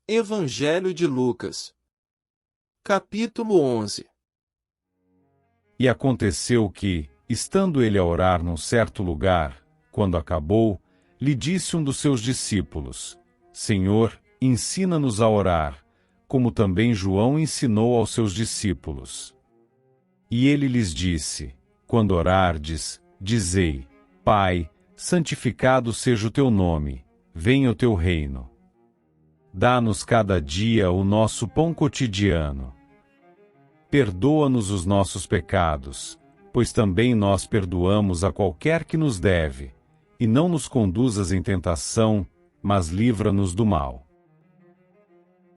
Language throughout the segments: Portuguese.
Evangelho de Lucas, capítulo 11. E aconteceu que, estando ele a orar num certo lugar, quando acabou, lhe disse um dos seus discípulos: Senhor, ensina-nos a orar, como também João ensinou aos seus discípulos. E ele lhes disse: Quando orardes, dizei: Pai, santificado seja o teu nome, venha o teu reino. Dá-nos cada dia o nosso pão cotidiano. Perdoa-nos os nossos pecados, pois também nós perdoamos a qualquer que nos deve, e não nos conduzas em tentação, mas livra-nos do mal.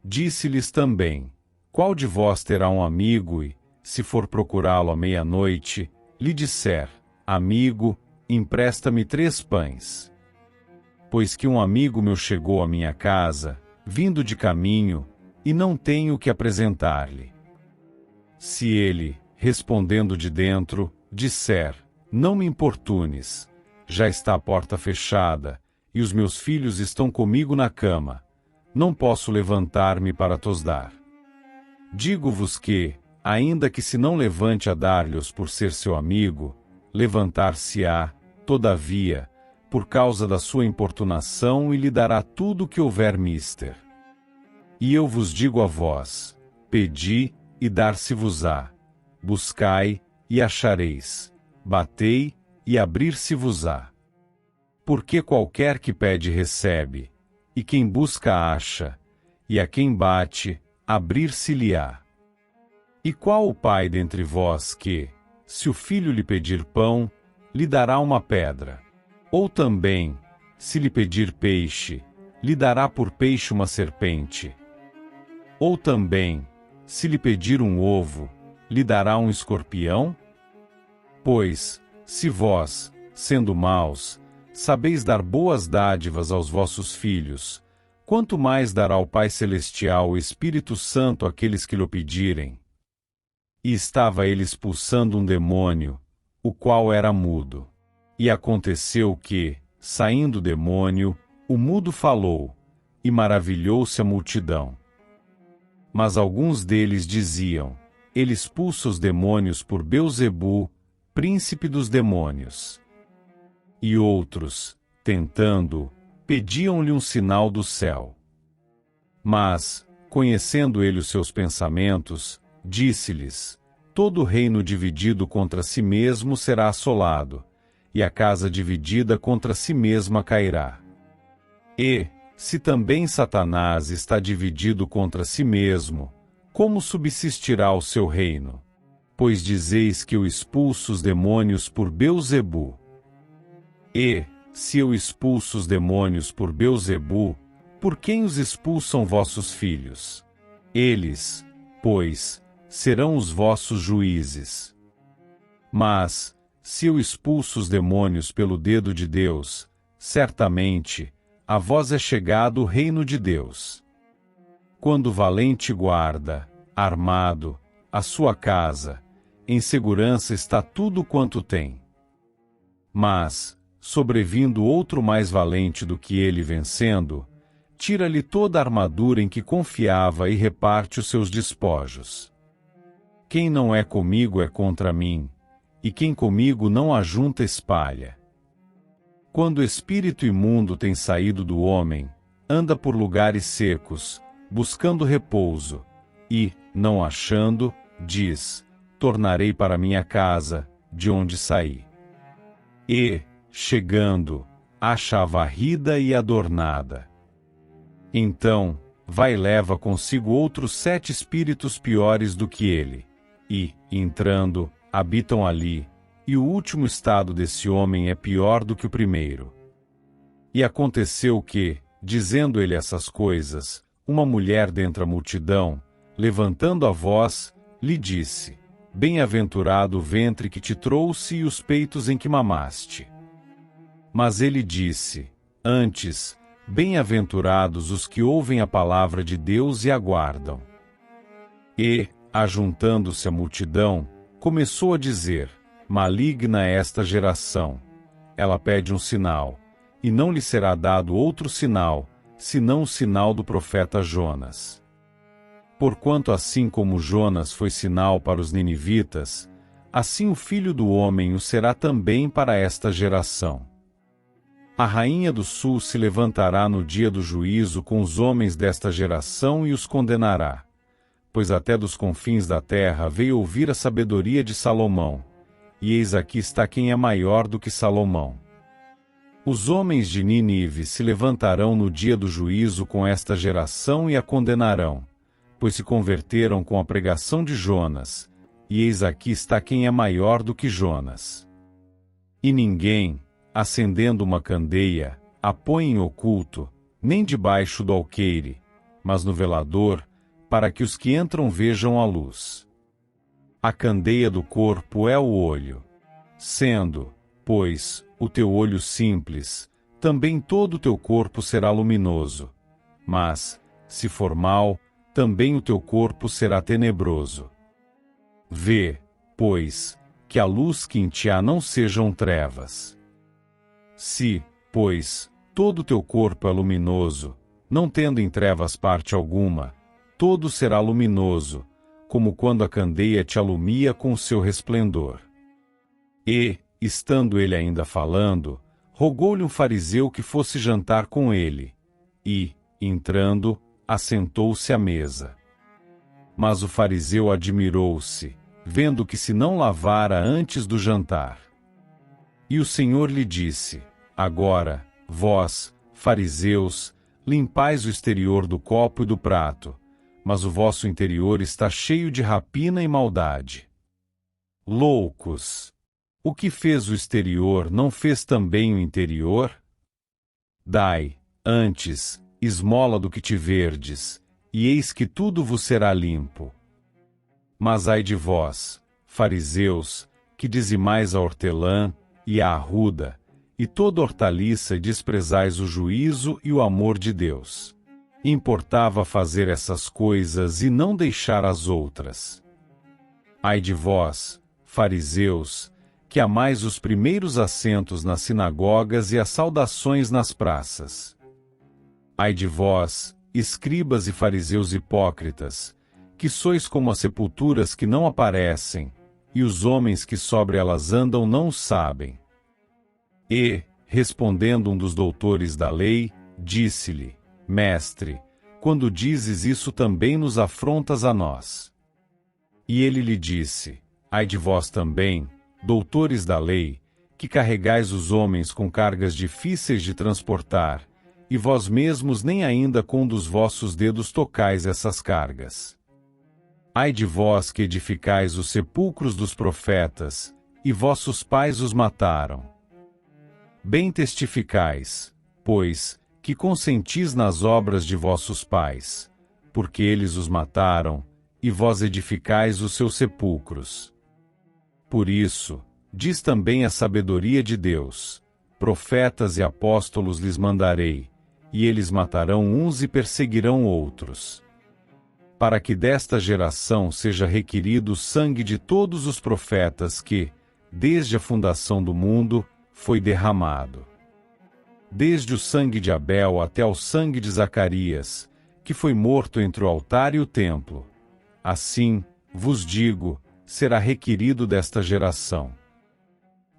Disse-lhes também: Qual de vós terá um amigo e, se for procurá-lo à meia-noite, lhe disser: Amigo, empresta-me 3 pães? Pois que um amigo meu chegou à minha casa, vindo de caminho, e não tenho o que apresentar-lhe. Se ele, respondendo de dentro, disser: Não me importunes, já está a porta fechada, e os meus filhos estão comigo na cama, não posso levantar-me para tos dar. Digo-vos que, ainda que se não levante a dar-lhes por ser seu amigo, levantar-se-á, todavia, por causa da sua importunação, e lhe dará tudo o que houver mister. E eu vos digo a vós: pedi, e dar-se-vos-á; buscai, e achareis; batei, e abrir-se-vos-á. Porque qualquer que pede recebe, e quem busca acha, e a quem bate, abrir-se-lhe-á. E qual o pai dentre vós que, se o filho lhe pedir pão, lhe dará uma pedra? Ou também, se lhe pedir peixe, lhe dará por peixe uma serpente? Ou também, se lhe pedir um ovo, lhe dará um escorpião? Pois, se vós, sendo maus, sabeis dar boas dádivas aos vossos filhos, quanto mais dará o Pai Celestial o Espírito Santo àqueles que lhe pedirem? E estava ele expulsando um demônio, o qual era mudo. E aconteceu que, saindo o demônio, o mudo falou, e maravilhou-se a multidão. Mas alguns deles diziam: Ele expulsa os demônios por Beelzebu, príncipe dos demônios. E outros, tentando, pediam-lhe um sinal do céu. Mas, conhecendo ele os seus pensamentos, disse-lhes: Todo reino dividido contra si mesmo será assolado, e a casa dividida contra si mesma cairá. E, se também Satanás está dividido contra si mesmo, como subsistirá o seu reino? Pois dizeis que eu expulso os demônios por Beelzebu. E, se eu expulso os demônios por Beelzebu, por quem os expulsam vossos filhos? Eles, pois, serão os vossos juízes. Mas, se eu expulso os demônios pelo dedo de Deus, certamente, a vós é chegado o reino de Deus. Quando o valente guarda, armado, a sua casa, em segurança está tudo quanto tem. Mas, sobrevindo outro mais valente do que ele vencendo, tira-lhe toda a armadura em que confiava e reparte os seus despojos. Quem não é comigo é contra mim, e quem comigo não ajunta espalha. Quando o espírito imundo tem saído do homem, anda por lugares secos, buscando repouso, e, não achando, diz: Tornarei para minha casa, de onde saí. E, chegando, acha-a varrida e adornada. Então, vai e leva consigo outros 7 espíritos piores do que ele, e, entrando, habitam ali, e o último estado desse homem é pior do que o primeiro. E aconteceu que, dizendo ele essas coisas, uma mulher dentre a multidão, levantando a voz, lhe disse: Bem-aventurado o ventre que te trouxe e os peitos em que mamaste. Mas ele disse: Antes, bem-aventurados os que ouvem a palavra de Deus e aguardam. E, ajuntando-se a multidão, começou a dizer: Maligna é esta geração. Ela pede um sinal, e não lhe será dado outro sinal, senão o sinal do profeta Jonas. Porquanto assim como Jonas foi sinal para os ninivitas, assim o Filho do Homem o será também para esta geração. A rainha do sul se levantará no dia do juízo com os homens desta geração e os condenará. Pois até dos confins da terra veio ouvir a sabedoria de Salomão, e eis aqui está quem é maior do que Salomão. Os homens de Nínive se levantarão no dia do juízo com esta geração e a condenarão, pois se converteram com a pregação de Jonas, e eis aqui está quem é maior do que Jonas. E ninguém, acendendo uma candeia, a põe em oculto, nem debaixo do alqueire, mas no velador, para que os que entram vejam a luz. A candeia do corpo é o olho. Sendo, pois, o teu olho simples, também todo o teu corpo será luminoso. Mas, se for mau, também o teu corpo será tenebroso. Vê, pois, que a luz que em ti há não sejam trevas. Se, pois, todo o teu corpo é luminoso, não tendo em trevas parte alguma, todo será luminoso, como quando a candeia te alumia com o seu resplendor. E, estando ele ainda falando, rogou-lhe um fariseu que fosse jantar com ele, e, entrando, assentou-se à mesa. Mas o fariseu admirou-se, vendo que se não lavara antes do jantar. E o Senhor lhe disse: Agora, vós, fariseus, limpais o exterior do copo e do prato, mas o vosso interior está cheio de rapina e maldade. Loucos! O que fez o exterior não fez também o interior? Dai, antes, esmola do que tiverdes, e eis que tudo vos será limpo. Mas ai de vós, fariseus, que dizimais a hortelã, e a arruda, e toda hortaliça e desprezais o juízo e o amor de Deus. Importava fazer essas coisas e não deixar as outras. Ai de vós, fariseus, que amais os primeiros assentos nas sinagogas e as saudações nas praças. Ai de vós, escribas e fariseus hipócritas, que sois como as sepulturas que não aparecem, e os homens que sobre elas andam não o sabem. E, respondendo um dos doutores da lei, disse-lhe: Mestre, quando dizes isso também nos afrontas a nós. E ele lhe disse: Ai de vós também, doutores da lei, que carregais os homens com cargas difíceis de transportar, e vós mesmos nem ainda com um dos vossos dedos tocais essas cargas. Ai de vós que edificais os sepulcros dos profetas, e vossos pais os mataram. Bem testificais, pois, que consentis nas obras de vossos pais, porque eles os mataram, e vós edificais os seus sepulcros. Por isso, diz também a sabedoria de Deus: profetas e apóstolos lhes mandarei, e eles matarão uns e perseguirão outros. Para que desta geração seja requerido o sangue de todos os profetas que, desde a fundação do mundo, foi derramado. Desde o sangue de Abel até ao sangue de Zacarias, que foi morto entre o altar e o templo. Assim, vos digo, será requerido desta geração.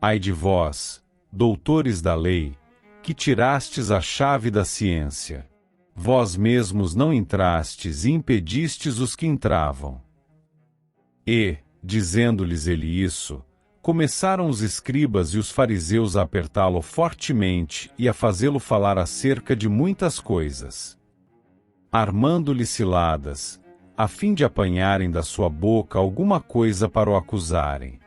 Ai de vós, doutores da lei, que tirastes a chave da ciência. Vós mesmos não entrastes e impedistes os que entravam. E, dizendo-lhes ele isso, começaram os escribas e os fariseus a apertá-lo fortemente e a fazê-lo falar acerca de muitas coisas, armando-lhe ciladas, a fim de apanharem da sua boca alguma coisa para o acusarem.